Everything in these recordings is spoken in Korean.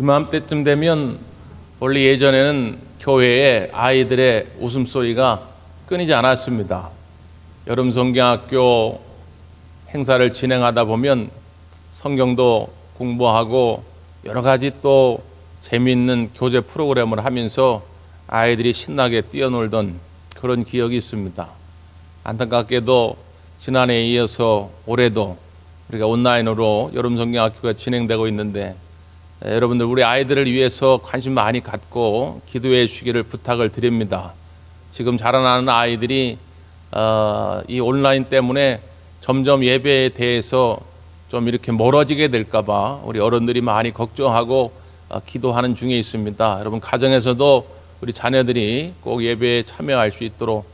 이맘때쯤 되면 원래 예전에는 교회에 아이들의 웃음소리가 끊이지 않았습니다. 여름성경학교 행사를 진행하다 보면 성경도 공부하고 여러 가지 또 재미있는 교재 프로그램을 하면서 아이들이 신나게 뛰어놀던 그런 기억이 있습니다. 안타깝게도 지난해에 이어서 올해도 우리가 온라인으로 여름성경학교가 진행되고 있는데 여러분들 우리 아이들을 위해서 관심 많이 갖고 기도해 주시기를 부탁을 드립니다. 지금 자라나는 아이들이 이 온라인 때문에 점점 예배에 대해서 좀 이렇게 멀어지게 될까 봐 우리 어른들이 많이 걱정하고 기도하는 중에 있습니다. 여러분 가정에서도 우리 자녀들이 꼭 예배에 참여할 수 있도록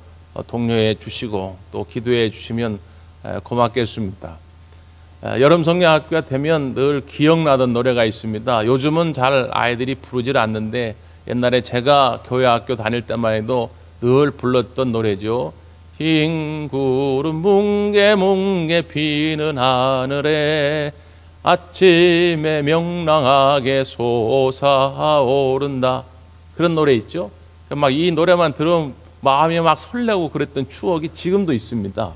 독려해 주시고 또 기도해 주시면 고맙겠습니다. 여름성경학교가 되면 늘 기억나던 노래가 있습니다. 요즘은 잘 아이들이 부르질 않는데 옛날에 제가 교회 학교 다닐 때만 해도 늘 불렀던 노래죠. 흰 구름 뭉게뭉게 피는 하늘에 아침에 명랑하게 솟아오른다. 그런 노래 있죠. 막 이 노래만 들으면 마음이 막 설레고 그랬던 추억이 지금도 있습니다.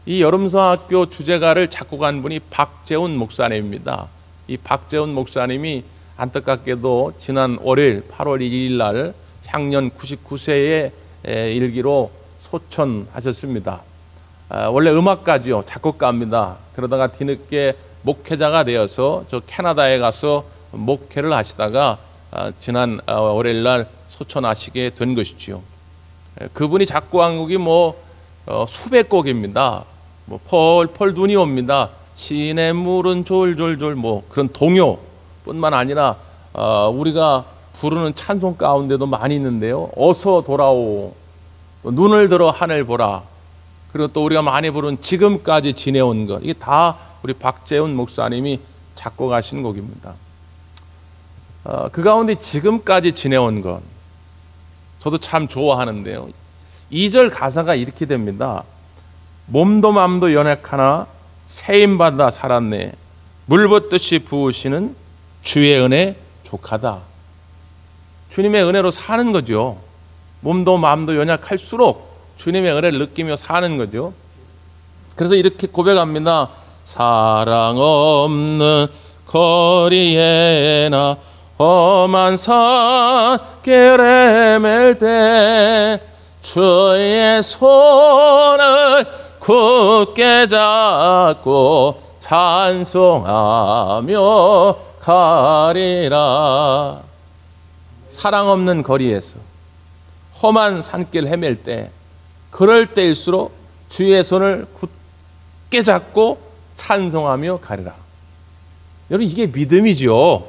이 여름성학교 주제가를 작곡한 분이 박재훈 목사님입니다. 이 박재훈 목사님이 안타깝게도 지난 월요일 8월 1일 날 향년 99세의 일기로 소천하셨습니다. 원래 음악가죠. 작곡가입니다. 그러다가 뒤늦게 목회자가 되어서 저 캐나다에 가서 목회를 하시다가 지난 월요일 날 소천하시게 된 것이지요. 그분이 작곡한 곡이 수백 곡입니다. 펄펄 눈이 옵니다. 시냇물은 졸졸졸 그런 동요뿐만 아니라 우리가 부르는 찬송 가운데도 많이 있는데요. 어서 돌아오, 눈을 들어 하늘 보라, 그리고 또 우리가 많이 부른 지금까지 지내온 것, 이게 다 우리 박재훈 목사님이 작곡하신 곡입니다. 그 가운데 지금까지 지내온 것 저도 참 좋아하는데요. 2절 가사가 이렇게 됩니다. 몸도 맘도 연약하나 세임받아 살았네. 물붓듯이 부으시는 주의 은혜 족하다. 주님의 은혜로 사는 거죠. 몸도 마음도 연약할수록 주님의 은혜를 느끼며 사는 거죠. 그래서 이렇게 고백합니다. 사랑 없는 거리에나 험한 산길에 맬 때 주의 손을 굳게 잡고 찬송하며 가리라. 사랑 없는 거리에서 험한 산길 헤맬 때 그럴 때일수록 주의 손을 굳게 잡고 찬송하며 가리라. 여러분 이게 믿음이죠.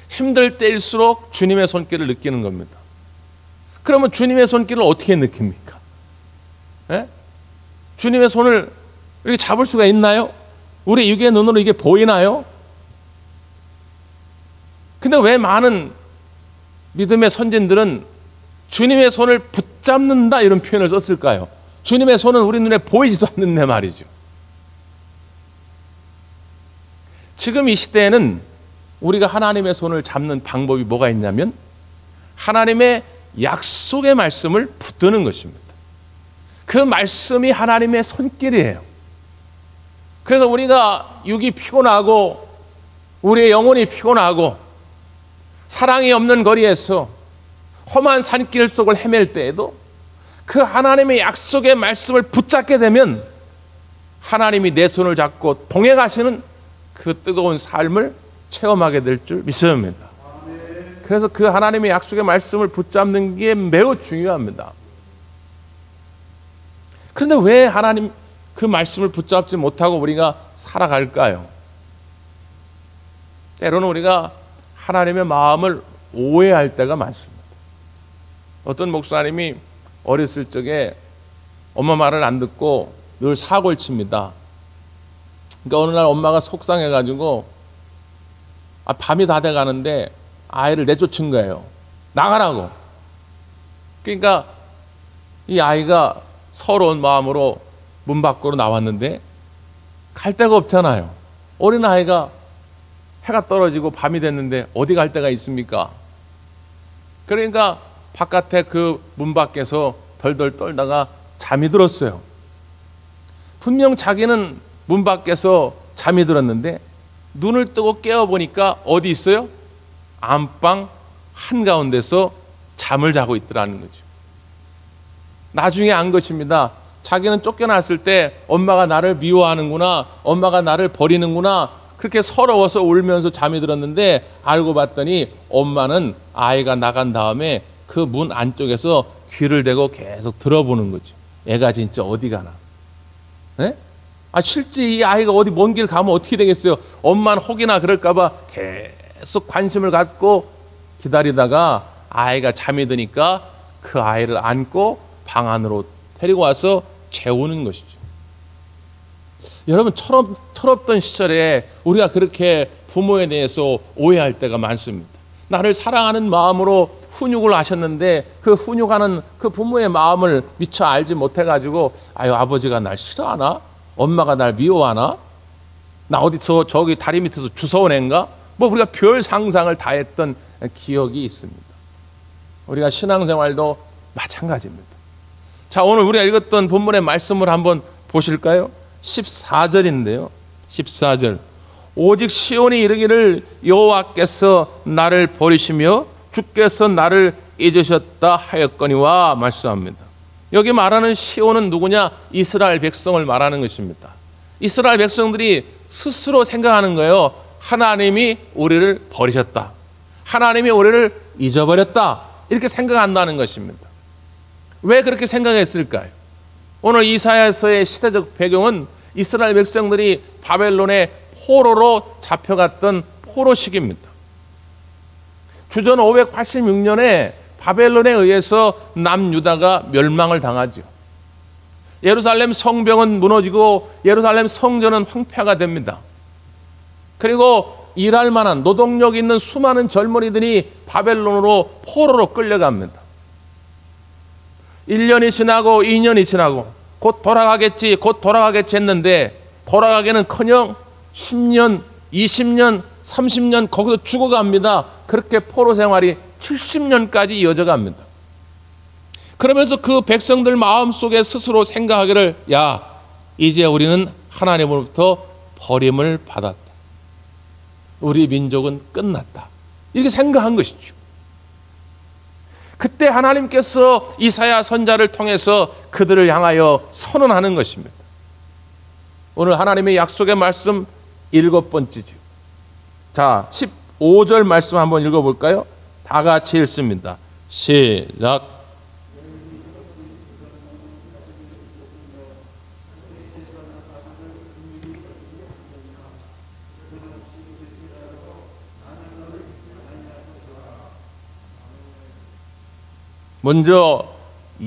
힘들 때일수록 주님의 손길을 느끼는 겁니다. 그러면 주님의 손길을 어떻게 느낍니까? 예? 주님의 손을 이렇게 잡을 수가 있나요? 우리 육의 눈으로 이게 보이나요? 근데 왜 많은 믿음의 선진들은 주님의 손을 붙잡는다 이런 표현을 썼을까요? 주님의 손은 우리 눈에 보이지도 않는데 말이죠. 지금 이 시대에는 우리가 하나님의 손을 잡는 방법이 뭐가 있냐면 하나님의 약속의 말씀을 붙드는 것입니다. 그 말씀이 하나님의 손길이에요. 그래서 우리가 육이 피곤하고 우리의 영혼이 피곤하고 사랑이 없는 거리에서 험한 산길 속을 헤맬 때에도 그 하나님의 약속의 말씀을 붙잡게 되면 하나님이 내 손을 잡고 동해 가시는 그 뜨거운 삶을 체험하게 될 줄 믿습니다. 그래서 그 하나님의 약속의 말씀을 붙잡는 게 매우 중요합니다. 그런데 왜 하나님 그 말씀을 붙잡지 못하고 우리가 살아갈까요? 때로는 우리가 하나님의 마음을 오해할 때가 많습니다. 어떤 목사님이 어렸을 적에 엄마 말을 안 듣고 늘 사고를 칩니다. 그러니까 어느 날 엄마가 속상해가지고 밤이 다 돼가는데 아이를 내쫓은 거예요. 나가라고. 그러니까 이 아이가 서러운 마음으로 문 밖으로 나왔는데 갈 데가 없잖아요. 어린아이가 해가 떨어지고 밤이 됐는데 어디 갈 데가 있습니까? 그러니까 바깥에 그 문 밖에서 덜덜 떨다가 잠이 들었어요. 분명 자기는 문 밖에서 잠이 들었는데 눈을 뜨고 깨어보니까 어디 있어요? 안방 한가운데서 잠을 자고 있더라는 거죠. 나중에 안 것입니다. 자기는 쫓겨났을 때 엄마가 나를 미워하는구나, 엄마가 나를 버리는구나, 그렇게 서러워서 울면서 잠이 들었는데 알고 봤더니 엄마는 아이가 나간 다음에 그 문 안쪽에서 귀를 대고 계속 들어보는 거죠. 애가 진짜 어디 가나. 네? 실제 이 아이가 어디 먼 길 가면 어떻게 되겠어요? 엄마는 혹이나 그럴까 봐 계속 관심을 갖고 기다리다가 아이가 잠이 드니까 그 아이를 안고 방 안으로 데리고 와서 재우는 것이죠. 여러분, 철없던 시절에 우리가 그렇게 부모에 대해서 오해할 때가 많습니다. 나를 사랑하는 마음으로 훈육을 하셨는데 그 훈육하는 그 부모의 마음을 미처 알지 못해가지고 아버지가 날 싫어하나? 엄마가 날 미워하나? 나 어디서 저기 다리 밑에서 주워온 애인가? 우리가 별 상상을 다 했던 기억이 있습니다. 우리가 신앙생활도 마찬가지입니다. 자, 오늘 우리가 읽었던 본문의 말씀을 한번 보실까요? 14절인데요. 14절. 오직 시온이 이르기를 여호와께서 나를 버리시며 주께서 나를 잊으셨다 하였거니와 말씀합니다. 여기 말하는 시온은 누구냐? 이스라엘 백성을 말하는 것입니다. 이스라엘 백성들이 스스로 생각하는 거예요. 하나님이 우리를 버리셨다. 하나님이 우리를 잊어버렸다. 이렇게 생각한다는 것입니다. 왜 그렇게 생각했을까요? 오늘 이사야서의 시대적 배경은 이스라엘 백성들이 바벨론의 포로로 잡혀갔던 포로 시기입니다. 주전 586년에 바벨론에 의해서 남유다가 멸망을 당하죠. 예루살렘 성벽은 무너지고 예루살렘 성전은 황폐가 됩니다. 그리고 일할 만한 노동력 있는 수많은 젊은이들이 바벨론으로 포로로 끌려갑니다. 1년이 지나고 2년이 지나고 곧 돌아가겠지 했는데 돌아가기는커녕 10년, 20년, 30년 거기서 죽어갑니다. 그렇게 포로 생활이 70년까지 이어져 갑니다. 그러면서 그 백성들 마음속에 스스로 생각하기를 이제 우리는 하나님으로부터 버림을 받았다. 우리 민족은 끝났다. 이렇게 생각한 것이죠. 그때 하나님께서 이사야 선지자를 통해서 그들을 향하여 선언하는 것입니다. 오늘 하나님의 약속의 말씀 7번째죠. 자, 15절 말씀 한번 읽어볼까요? 다 같이 읽습니다. 시작. 먼저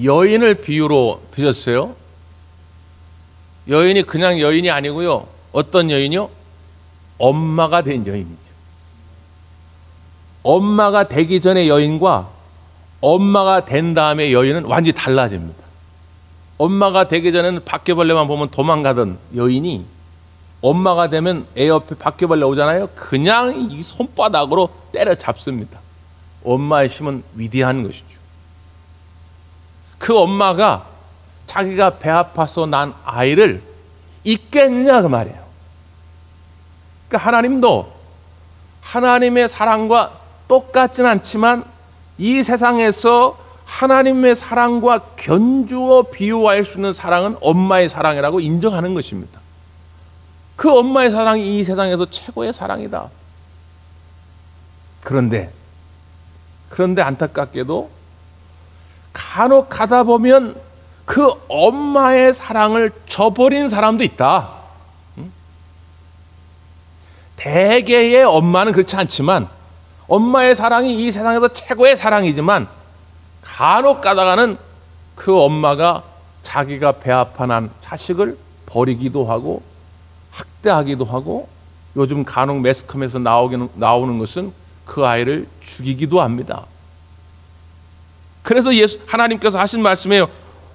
여인을 비유로 드셨어요. 여인이 그냥 여인이 아니고요. 어떤 여인이요? 엄마가 된 여인이죠. 엄마가 되기 전의 여인과 엄마가 된 다음에 여인은 완전히 달라집니다. 엄마가 되기 전에는 바퀴벌레만 보면 도망가던 여인이 엄마가 되면 애 옆에 바퀴벌레 오잖아요. 그냥 이 손바닥으로 때려잡습니다. 엄마의 힘은 위대한 것이죠. 그 엄마가 자기가 배 아파서 난 아이를 잊겠느냐 그 말이에요. 그러니까 하나님도 하나님의 사랑과 똑같진 않지만 이 세상에서 하나님의 사랑과 견주어 비유할 수 있는 사랑은 엄마의 사랑이라고 인정하는 것입니다. 그 엄마의 사랑이 이 세상에서 최고의 사랑이다. 그런데 안타깝게도 간혹 가다 보면 그 엄마의 사랑을 저버린 사람도 있다. 대개의 엄마는 그렇지 않지만 엄마의 사랑이 이 세상에서 최고의 사랑이지만 간혹 가다가는 그 엄마가 자기가 배 아파 난 자식을 버리기도 하고 학대하기도 하고 요즘 간혹 매스컴에서 나오는 것은 그 아이를 죽이기도 합니다. 그래서 하나님께서 하신 말씀이에요.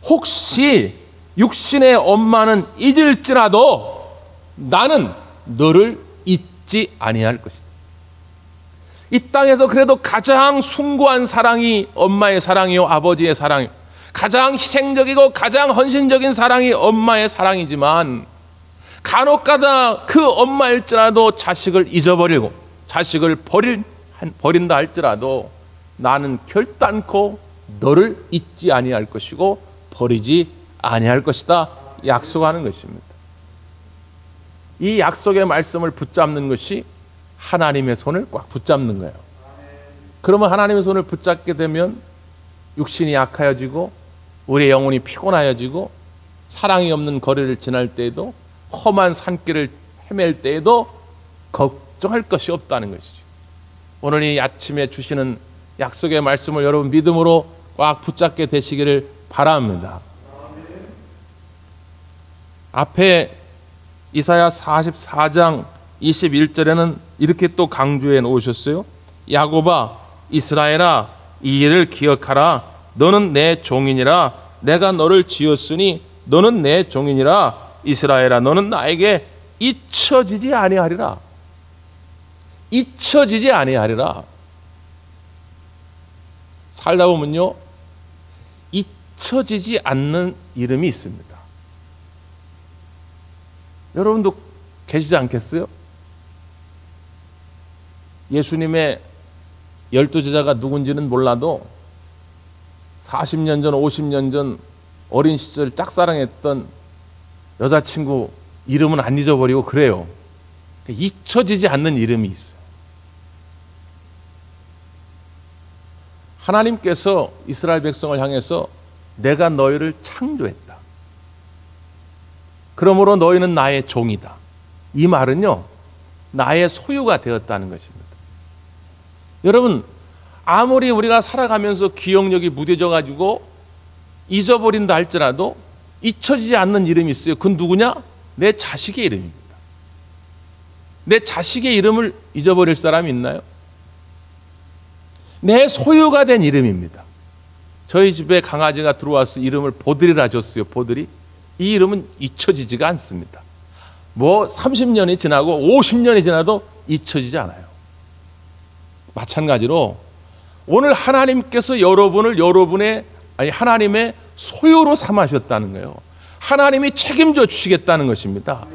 혹시 육신의 엄마는 잊을지라도 나는 너를 잊지 아니할 것이다. 이 땅에서 그래도 가장 숭고한 사랑이 엄마의 사랑이요, 아버지의 사랑이요. 가장 희생적이고 가장 헌신적인 사랑이 엄마의 사랑이지만 간혹가다 그 엄마일지라도 자식을 잊어버리고 자식을 버린다 할지라도 나는 결단코 너를 잊지 아니할 것이고 버리지 아니할 것이다 약속하는 것입니다. 이 약속의 말씀을 붙잡는 것이 하나님의 손을 꽉 붙잡는 거예요. 그러면 하나님의 손을 붙잡게 되면 육신이 약하여지고 우리의 영혼이 피곤하여지고 사랑이 없는 거리를 지날 때에도 험한 산길을 헤맬 때에도 걱정할 것이 없다는 것이죠. 오늘 이 아침에 주시는 약속의 말씀을 여러분 믿음으로 꽉 붙잡게 되시기를 바랍니다. 앞에 이사야 44장 21절에는 이렇게 또 강조해 놓으셨어요. 야곱아, 이스라엘아, 이 일을 기억하라. 너는 내 종이니라. 내가 너를 지었으니 너는 내 종이니라. 이스라엘아, 너는 나에게 잊혀지지 아니하리라. 잊혀지지 아니하리라. 살다 보면요, 잊혀지지 않는 이름이 있습니다. 여러분도 계시지 않겠어요? 예수님의 12제자가 누군지는 몰라도 40년 전, 50년 전 어린 시절 짝사랑했던 여자친구 이름은 안 잊어버리고 그래요. 잊혀지지 않는 이름이 있어요. 하나님께서 이스라엘 백성을 향해서 내가 너희를 창조했다. 그러므로 너희는 나의 종이다. 이 말은요, 나의 소유가 되었다는 것입니다. 여러분, 아무리 우리가 살아가면서 기억력이 무뎌져가지고 잊어버린다 할지라도 잊혀지지 않는 이름이 있어요. 그건 누구냐? 내 자식의 이름입니다. 내 자식의 이름을 잊어버릴 사람이 있나요? 내 소유가 된 이름입니다. 저희 집에 강아지가 들어와서 이름을 보들이라 줬어요. 보들이. 이 이름은 잊혀지지가 않습니다. 뭐 30년이 지나고 50년이 지나도 잊혀지지 않아요. 마찬가지로 오늘 하나님께서 여러분을 하나님의 소유로 삼으셨다는 거예요. 하나님이 책임져 주시겠다는 것입니다.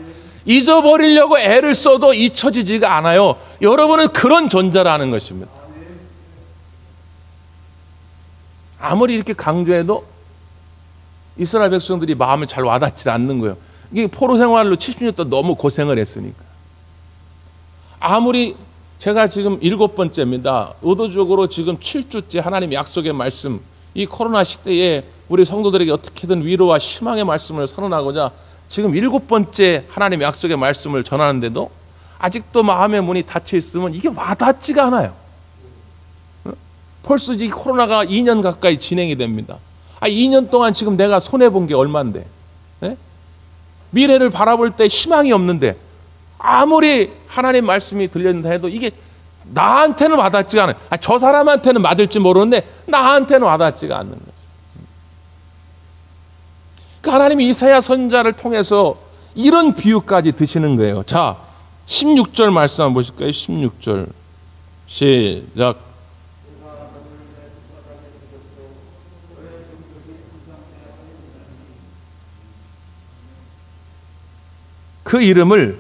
잊어버리려고 애를 써도 잊혀지지가 않아요. 여러분은 그런 존재라는 것입니다. 아무리 이렇게 강조해도 이스라엘 백성들이 마음을 잘 와닿지 않는 거예요. 이게 포로 생활로 70년 동안 너무 고생을 했으니까. 아무리 제가 지금 7번째입니다. 의도적으로 지금 7주째 하나님의 약속의 말씀, 이 코로나 시대에 우리 성도들에게 어떻게든 위로와 희망의 말씀을 선언하고자 지금 7번째 하나님의 약속의 말씀을 전하는데도 아직도 마음의 문이 닫혀 있으면 이게 와닿지가 않아요. 벌써 이 코로나가 2년 가까이 진행이 됩니다. 2년 동안 지금 내가 손해본 게 얼만데, 네? 미래를 바라볼 때 희망이 없는데 아무리 하나님 말씀이 들렸다 해도 이게 나한테는 와닿지가 않아요. 저 사람한테는 맞을지 모르는데 나한테는 와닿지가 않는 거예요. 그 하나님이 이사야 선지자를 통해서 이런 비유까지 드시는 거예요. 자, 16절 말씀 한번 보실까요? 16절 시작. 그 이름을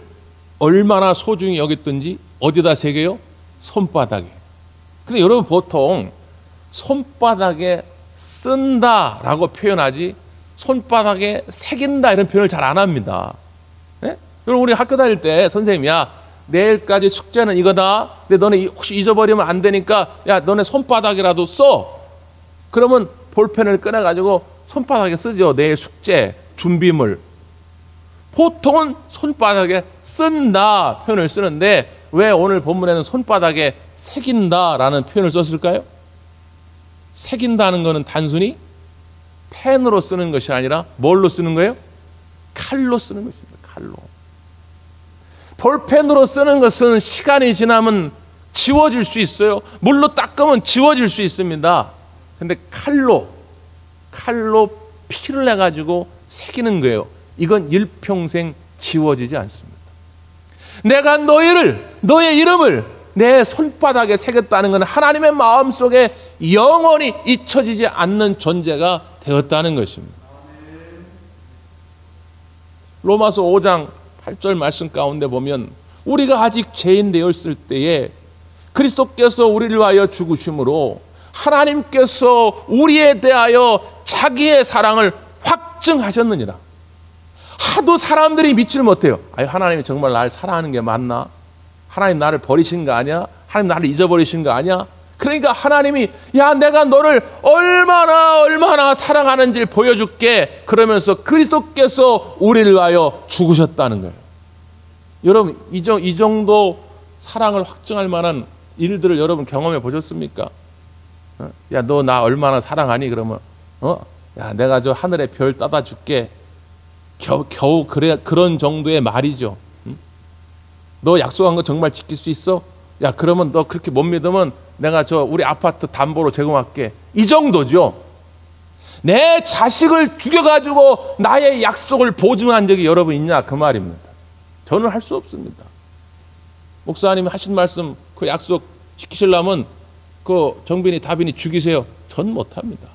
얼마나 소중히 여겼든지 어디다 새겨요? 손바닥에. 근데 여러분 보통 손바닥에 쓴다라고 표현하지 손바닥에 새긴다 이런 표현을 잘 안 합니다. 네? 여러분 우리 학교 다닐 때 선생님이야 내일까지 숙제는 이거다. 근데 너네 혹시 잊어버리면 안 되니까 야 너네 손바닥이라도 써. 그러면 볼펜을 꺼내가지고 손바닥에 쓰죠. 내일 숙제 준비물. 보통은 손바닥에 쓴다 표현을 쓰는데 왜 오늘 본문에는 손바닥에 새긴다라는 표현을 썼을까요? 새긴다는 것은 단순히 펜으로 쓰는 것이 아니라 뭘로 쓰는 거예요? 칼로 쓰는 것입니다. 칼로. 볼펜으로 쓰는 것은 시간이 지나면 지워질 수 있어요. 물로 닦으면 지워질 수 있습니다. 근데 칼로 피를 내가지고 새기는 거예요. 이건 일평생 지워지지 않습니다. 내가 너의 이름을 내 손바닥에 새겼다는 것은 하나님의 마음속에 영원히 잊혀지지 않는 존재가 되었다는 것입니다. 로마서 5장 8절 말씀 가운데 보면 우리가 아직 죄인 되었을 때에 그리스도께서 우리를 위하여 죽으심으로 하나님께서 우리에 대하여 자기의 사랑을 확증하셨느니라. 하도 사람들이 믿지를 못해요. 하나님이 정말 나를 사랑하는 게 맞나? 하나님 나를 버리신 거 아니야? 하나님 나를 잊어버리신 거 아니야? 그러니까 하나님이 내가 너를 얼마나 사랑하는지를 보여줄게. 그러면서 그리스도께서 우리를 위하여 죽으셨다는 거예요. 여러분, 이 정도 사랑을 확증할 만한 일들을 여러분 경험해 보셨습니까? 너 나 얼마나 사랑하니? 그러면 내가 저 하늘의 별 따다 줄게. 겨우 그런 정도의 말이죠. 너 약속한 거 정말 지킬 수 있어? 그러면 너 그렇게 못 믿으면 내가 우리 아파트 담보로 제공할게. 이 정도죠. 내 자식을 죽여가지고 나의 약속을 보증한 적이 여러분 있냐? 그 말입니다. 저는 할 수 없습니다. 목사님이 하신 말씀 그 약속 지키시려면 그 정빈이 다빈이 죽이세요. 전 못합니다.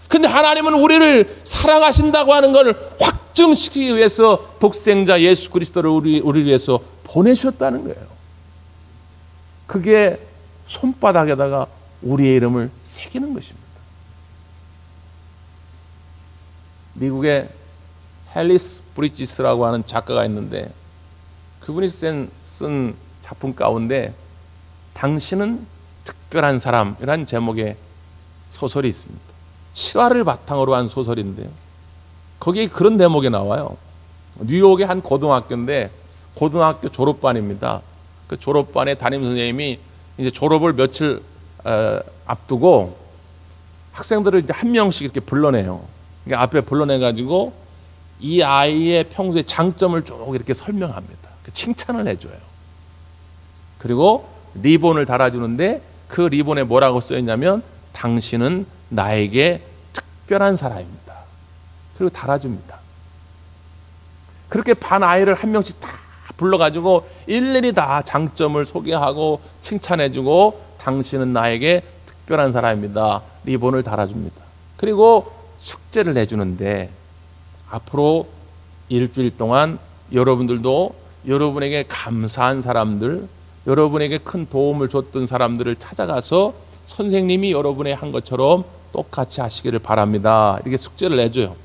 근데 하나님은 우리를 사랑하신다고 하는 걸 확증시키기 위해서 독생자 예수 그리스도를 우리 위해서 보내셨다는 거예요. 그게 손바닥에다가 우리의 이름을 새기는 것입니다. 미국의 헬리스 브리지스라고 하는 작가가 있는데 그분이 쓴 작품 가운데 당신은 특별한 사람이라는 제목의 소설이 있습니다. 실화를 바탕으로 한 소설인데요. 거기에 그런 대목이 나와요. 뉴욕의 한 고등학교인데 고등학교 졸업반입니다. 그 졸업반에 담임 선생님이 이제 졸업을 며칠 앞두고 학생들을 이제 한 명씩 이렇게 불러내요. 그러니까 앞에 불러내가지고 이 아이의 평소의 장점을 쭉 이렇게 설명합니다. 칭찬을 해줘요. 그리고 리본을 달아주는데 그 리본에 뭐라고 써있냐면 당신은 나에게 특별한 사람입니다. 그리고 달아줍니다. 그렇게 반 아이를 한 명씩 다 불러가지고 일일이 다 장점을 소개하고 칭찬해주고 당신은 나에게 특별한 사람입니다. 리본을 달아줍니다. 그리고 숙제를 내주는데 앞으로 일주일 동안 여러분들도 여러분에게 감사한 사람들, 여러분에게 큰 도움을 줬던 사람들을 찾아가서 선생님이 여러분의 한 것처럼 똑같이 하시기를 바랍니다. 이렇게 숙제를 내줘요.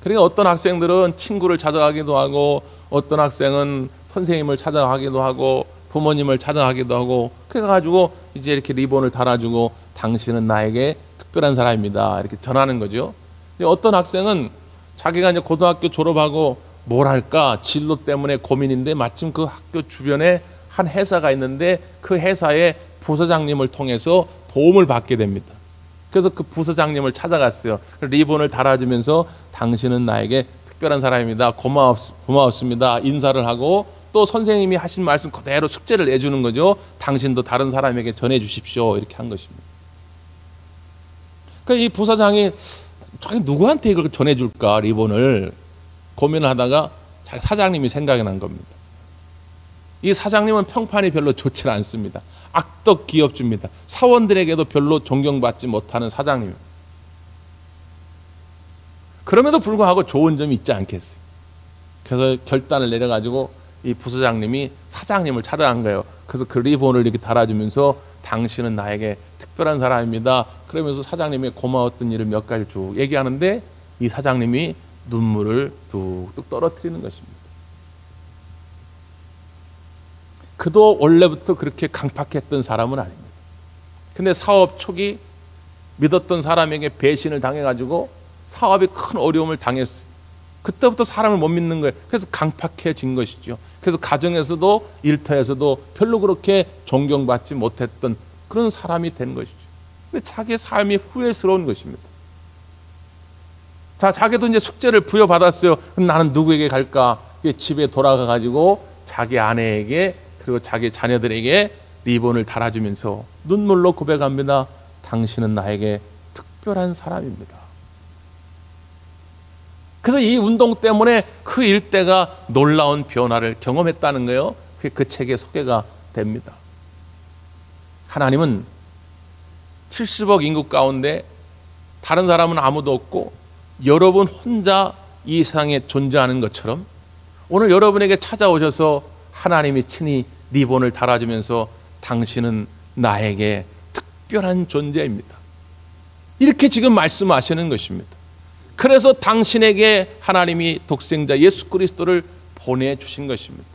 그러니까 어떤 학생들은 친구를 찾아가기도 하고 어떤 학생은 선생님을 찾아가기도 하고 부모님을 찾아가기도 하고 그래가지고 이제 이렇게 리본을 달아주고 당신은 나에게 특별한 사람입니다. 이렇게 전하는 거죠. 어떤 학생은 자기가 이제 고등학교 졸업하고 뭘 할까 진로 때문에 고민인데 마침 그 학교 주변에 한 회사가 있는데 그 회사의 부서장님을 통해서 도움을 받게 됩니다. 그래서 그 부서장님을 찾아갔어요. 리본을 달아주면서 당신은 나에게 특별한 사람입니다. 고마웠습니다. 인사를 하고 또 선생님이 하신 말씀 그대로 숙제를 내주는 거죠. 당신도 다른 사람에게 전해 주십시오. 이렇게 한 것입니다. 그러니까 이 부서장이 자기 누구한테 이걸 전해줄까 리본을 고민을 하다가 자기 사장님이 생각이 난 겁니다. 이 사장님은 평판이 별로 좋지 않습니다. 악덕 기업주입니다. 사원들에게도 별로 존경받지 못하는 사장님. 그럼에도 불구하고 좋은 점이 있지 않겠어요. 그래서 결단을 내려가지고 이 부서장님이 사장님을 찾아간 거예요. 그래서 그 리본을 이렇게 달아주면서 당신은 나에게 특별한 사람입니다. 그러면서 사장님의 고마웠던 일을 몇 가지 쭉 얘기하는데 이 사장님이 눈물을 뚝뚝 떨어뜨리는 것입니다. 그도 원래부터 그렇게 강팍했던 사람은 아닙니다. 근데 사업 초기 믿었던 사람에게 배신을 당해가지고 사업에 큰 어려움을 당했어요. 그때부터 사람을 못 믿는 거예요. 그래서 강팍해진 것이죠. 그래서 가정에서도 일터에서도 별로 그렇게 존경받지 못했던 그런 사람이 된 것이죠. 근데 자기의 삶이 후회스러운 것입니다. 자, 자기도 이제 숙제를 부여받았어요. 그럼 나는 누구에게 갈까? 집에 돌아가가지고 자기 아내에게 그리고 자기 자녀들에게 리본을 달아주면서 눈물로 고백합니다. 당신은 나에게 특별한 사람입니다. 그래서 이 운동 때문에 그 일대가 놀라운 변화를 경험했다는 거예요. 그 책의 소개가 됩니다. 하나님은 70억 인구 가운데 다른 사람은 아무도 없고 여러분 혼자 이 세상에 존재하는 것처럼 오늘 여러분에게 찾아오셔서 하나님이 친히 리본을 달아주면서 당신은 나에게 특별한 존재입니다. 이렇게 지금 말씀하시는 것입니다. 그래서 당신에게 하나님이 독생자 예수 그리스도를 보내주신 것입니다.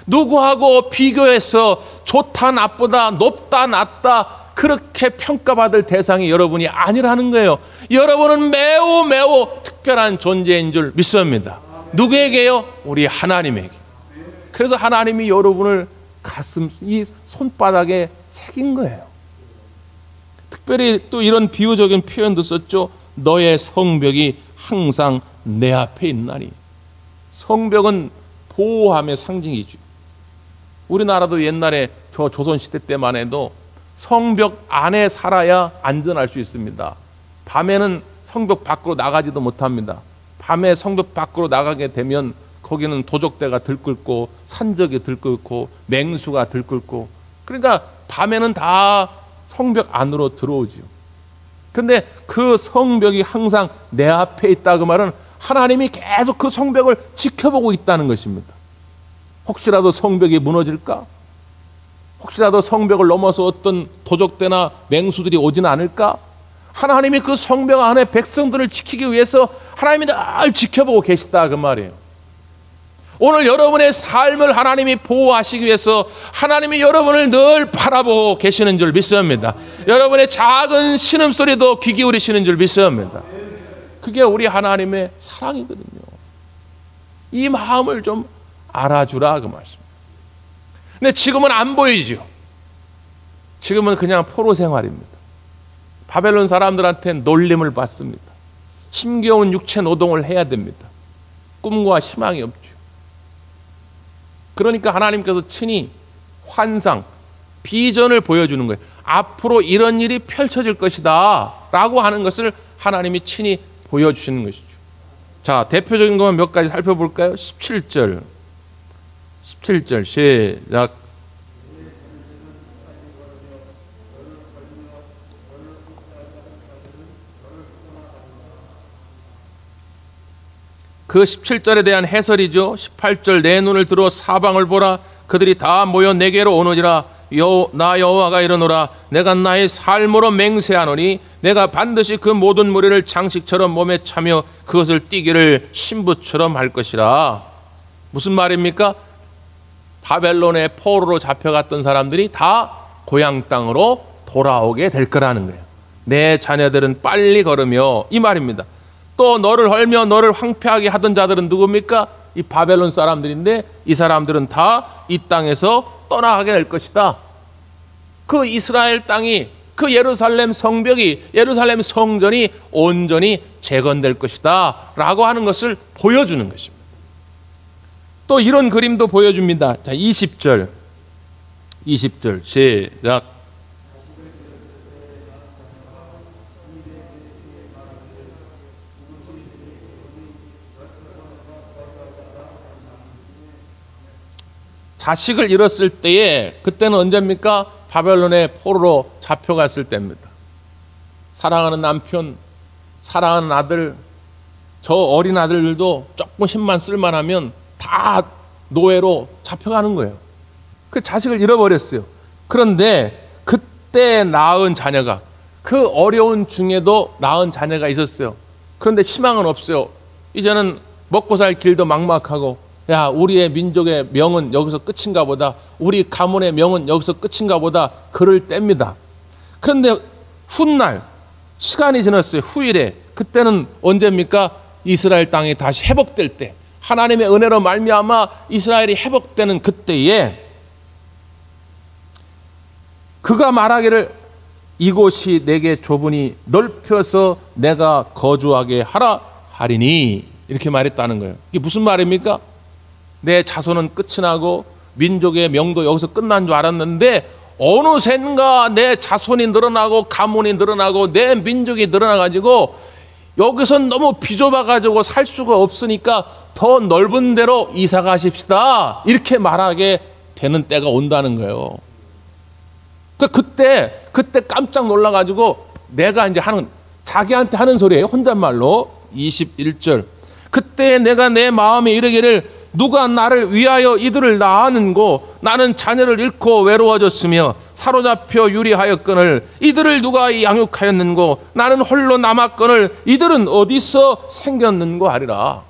누구하고 비교해서 좋다 나쁘다 높다 낮다 그렇게 평가받을 대상이 여러분이 아니라는 거예요. 여러분은 매우 매우 특별한 존재인 줄 믿습니다. 누구에게요? 우리 하나님에게. 그래서 하나님이 여러분을 가슴 이 손바닥에 새긴 거예요. 특별히 또 이런 비유적인 표현도 썼죠. 너의 성벽이 항상 내 앞에 있나니. 성벽은 보호함의 상징이죠. 우리나라도 옛날에 저 조선시대 때만 해도 성벽 안에 살아야 안전할 수 있습니다. 밤에는 성벽 밖으로 나가지도 못합니다. 밤에 성벽 밖으로 나가게 되면 거기는 도적대가 들끓고 산적이 들끓고 맹수가 들끓고 그러니까 밤에는 다 성벽 안으로 들어오지요. 근데 그 성벽이 항상 내 앞에 있다 그 말은 하나님이 계속 그 성벽을 지켜보고 있다는 것입니다. 혹시라도 성벽이 무너질까? 혹시라도 성벽을 넘어서 어떤 도적대나 맹수들이 오지는 않을까? 하나님이 그 성벽 안에 백성들을 지키기 위해서 하나님이 늘 지켜보고 계시다 그 말이에요. 오늘 여러분의 삶을 하나님이 보호하시기 위해서 하나님이 여러분을 늘 바라보고 계시는 줄 믿습니다. 여러분의 작은 신음소리도 귀 기울이시는 줄 믿습니다. 그게 우리 하나님의 사랑이거든요. 이 마음을 좀 알아주라 그 말씀입니다. 근데 지금은 안 보이죠. 지금은 그냥 포로 생활입니다. 바벨론 사람들한테 놀림을 받습니다. 힘겨운 육체 노동을 해야 됩니다. 꿈과 희망이 없죠. 그러니까 하나님께서 친히 환상, 비전을 보여주는 거예요. 앞으로 이런 일이 펼쳐질 것이다 라고 하는 것을 하나님이 친히 보여주시는 것이죠. 자, 대표적인 것만 몇 가지 살펴볼까요? 17절 시작. 그 17절에 대한 해설이죠. 18절 내 눈을 들어 사방을 보라. 그들이 다 모여 내게로 오느니라. 나 여호와가 이르노라. 내가 나의 삶으로 맹세하노니 내가 반드시 그 모든 무리를 장식처럼 몸에 차며 그것을 띠기를 신부처럼 할 것이라. 무슨 말입니까? 바벨론의 포로로 잡혀갔던 사람들이 다 고향 땅으로 돌아오게 될 거라는 거예요. 내 자녀들은 빨리 걸으며 이 말입니다. 또 너를 헐며 너를 황폐하게 하던 자들은 누굽니까? 이 바벨론 사람들인데 이 사람들은 다 이 땅에서 떠나가게 될 것이다. 그 이스라엘 땅이 그 예루살렘 성벽이 예루살렘 성전이 온전히 재건될 것이다 라고 하는 것을 보여주는 것입니다. 또 이런 그림도 보여줍니다. 자, 20절 시작. 자식을 잃었을 때에 그때는 언제입니까? 바벨론의 포로로 잡혀갔을 때입니다. 사랑하는 남편, 사랑하는 아들, 저 어린 아들들도 조금 힘만 쓸만하면 다 노예로 잡혀가는 거예요. 그 자식을 잃어버렸어요. 그런데 그때 낳은 자녀가 그 어려운 중에도 낳은 자녀가 있었어요. 그런데 희망은 없어요. 이제는 먹고 살 길도 막막하고 야, 우리의 민족의 명은 여기서 끝인가 보다. 우리 가문의 명은 여기서 끝인가 보다. 그럴 때입니다. 그런데 훗날 시간이 지났어요. 후일에 그때는 언제입니까? 이스라엘 땅이 다시 회복될 때 하나님의 은혜로 말미암아 이스라엘이 회복되는 그때에 그가 말하기를 이곳이 내게 좁으니 넓혀서 내가 거주하게 하라 하리니 이렇게 말했다는 거예요. 이게 무슨 말입니까? 내 자손은 끝이 나고 민족의 명도 여기서 끝난 줄 알았는데 어느샌가 내 자손이 늘어나고 가문이 늘어나고 내 민족이 늘어나가지고 여기선 너무 비좁아가지고 살 수가 없으니까 더 넓은 데로 이사 가십시다 이렇게 말하게 되는 때가 온다는 거예요. 그때 깜짝 놀라가지고 내가 이제 자기한테 하는 소리예요. 혼잣말로 21절. 그때 내가 내 마음에 이르기를 누가 나를 위하여 이들을 낳았는고 나는 자녀를 잃고 외로워졌으며 사로잡혀 유리하였거늘 이들을 누가 양육하였는고 나는 홀로 남았거늘 이들은 어디서 생겼는고 하리라.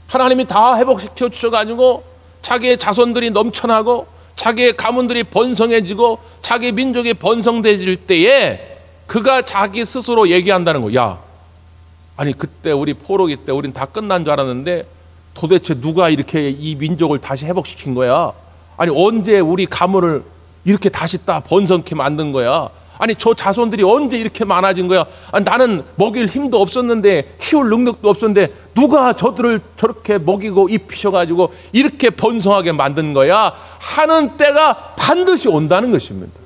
하나님이 다 회복시켜 주셔가지고 자기의 자손들이 넘쳐나고 자기의 가문들이 번성해지고 자기 민족이 번성되질 때에 그가 자기 스스로 얘기한다는 거. 야, 아니 그때 우리 포로기 때 우린 다 끝난 줄 알았는데 도대체 누가 이렇게 이 민족을 다시 회복시킨 거야? 아니 언제 우리 가문을 이렇게 다시 번성케 만든 거야? 아니 저 자손들이 언제 이렇게 많아진 거야? 아니, 나는 먹일 힘도 없었는데 키울 능력도 없었는데 누가 저들을 저렇게 먹이고 입히셔가지고 이렇게 번성하게 만든 거야? 하는 때가 반드시 온다는 것입니다.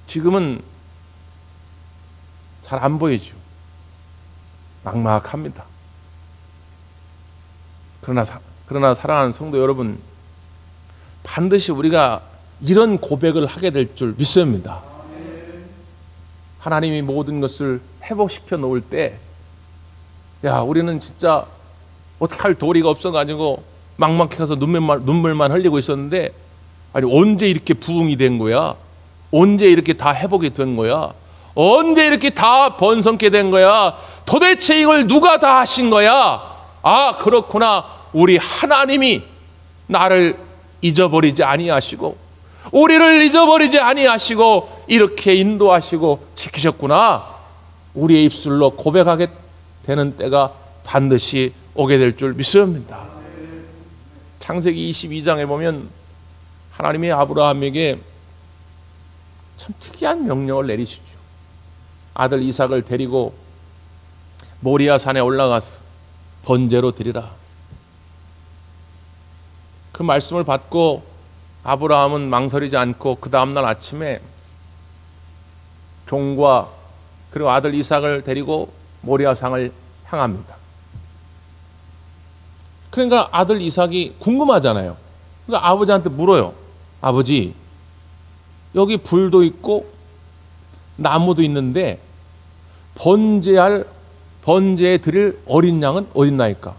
지금은 잘 안 보이죠. 막막합니다. 그러나 사랑하는 성도 여러분, 반드시 우리가 이런 고백을 하게 될 줄 믿습니다. 하나님이 모든 것을 회복시켜 놓을 때, 야, 우리는 진짜 어떡할 도리가 없어가지고 막막해서 눈물만 흘리고 있었는데, 아니 언제 이렇게 부흥이 된 거야? 언제 이렇게 다 회복이 된 거야? 언제 이렇게 다 번성케 된 거야? 도대체 이걸 누가 다 하신 거야? 아, 그렇구나. 우리 하나님이 나를 잊어버리지 아니하시고 우리를 잊어버리지 아니하시고 이렇게 인도하시고 지키셨구나. 우리의 입술로 고백하게 되는 때가 반드시 오게 될 줄 믿습니다. 창세기 22장에 보면 하나님이 아브라함에게 참 특이한 명령을 내리시죠. 아들 이삭을 데리고 모리아 산에 올라가서 번제로 드리라. 그 말씀을 받고 아브라함은 망설이지 않고 그 다음날 아침에 종과 그리고 아들 이삭을 데리고 모리아 산을 향합니다. 그러니까 아들 이삭이 궁금하잖아요. 그러니까 아버지한테 물어요. 아버지, 여기 불도 있고 나무도 있는데 번제에 드릴 어린 양은 어딨나이까?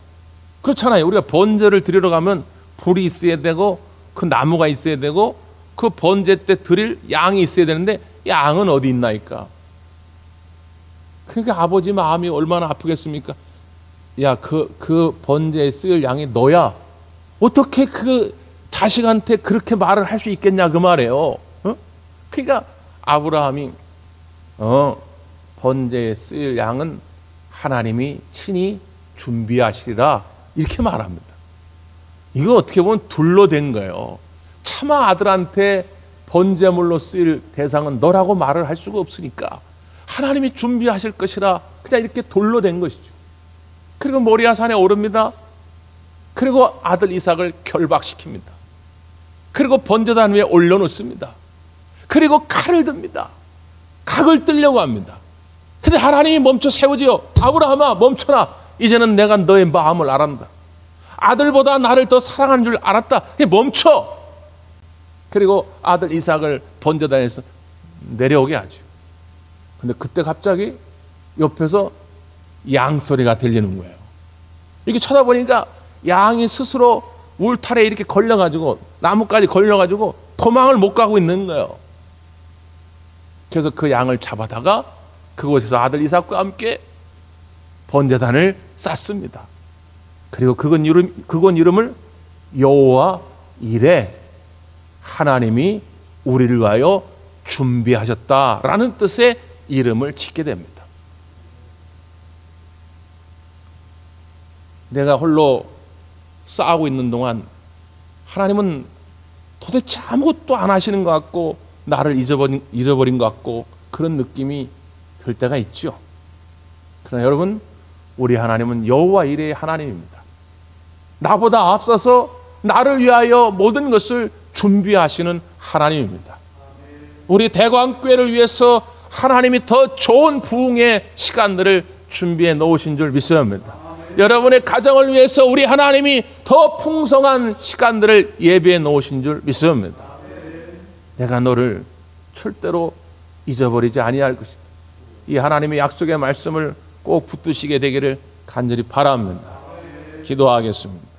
그렇잖아요. 우리가 번제를 드리러 가면 불이 있어야 되고 그 나무가 있어야 되고 그 번제 때 드릴 양이 있어야 되는데 양은 어디 있나이까? 그러니까 아버지 마음이 얼마나 아프겠습니까? 야, 그 번제에 쓰일 양이 너야. 어떻게 그 자식한테 그렇게 말을 할 수 있겠냐 그 말이에요. 그러니까 아브라함이 번제에 쓰일 양은 하나님이 친히 준비하시리라 이렇게 말합니다. 이거 어떻게 보면 둘로 된 거예요. 차마 아들한테 번제물로 쓰일 대상은 너라고 말을 할 수가 없으니까 하나님이 준비하실 것이라 그냥 이렇게 돌로 된 것이죠. 그리고 모리아 산에 오릅니다. 그리고 아들 이삭을 결박시킵니다. 그리고 번제단 위에 올려놓습니다. 그리고 칼을 듭니다. 각을 뜨려고 합니다. 근데 하나님이 멈춰 세우지요. 아브라함아, 멈춰라. 이제는 내가 너의 마음을 알았다. 아들보다 나를 더 사랑하는 줄 알았다. 멈춰. 그리고 아들 이삭을 번제단에서 내려오게 하죠. 근데 그때 갑자기 옆에서 양 소리가 들리는 거예요. 이렇게 쳐다보니까 양이 스스로 울타리에 이렇게 걸려가지고 나무까지 걸려가지고 도망을 못 가고 있는 거예요. 그래서 그 양을 잡아다가 그곳에서 아들 이삭과 함께 번제단을 쌓습니다. 그리고 그건 이름을 여호와 이레, 하나님이 우리를 위하여 준비하셨다라는 뜻의 이름을 짓게 됩니다. 내가 홀로 싸우고 있는 동안 하나님은 도대체 아무것도 안 하시는 것 같고 나를 잊어버린 것 같고 그런 느낌이 들 때가 있죠. 그러나 여러분, 우리 하나님은 여호와 이레의 하나님입니다. 나보다 앞서서 나를 위하여 모든 것을 준비하시는 하나님입니다. 우리 대광교회를 위해서 하나님이 더 좋은 부흥의 시간들을 준비해 놓으신 줄 믿습니다. 여러분의 가정을 위해서 우리 하나님이 더 풍성한 시간들을 예비해 놓으신 줄 믿습니다. 내가 너를 절대로 잊어버리지 아니할 것이다. 이 하나님의 약속의 말씀을 꼭 붙드시게 되기를 간절히 바랍니다. 기도하겠습니다.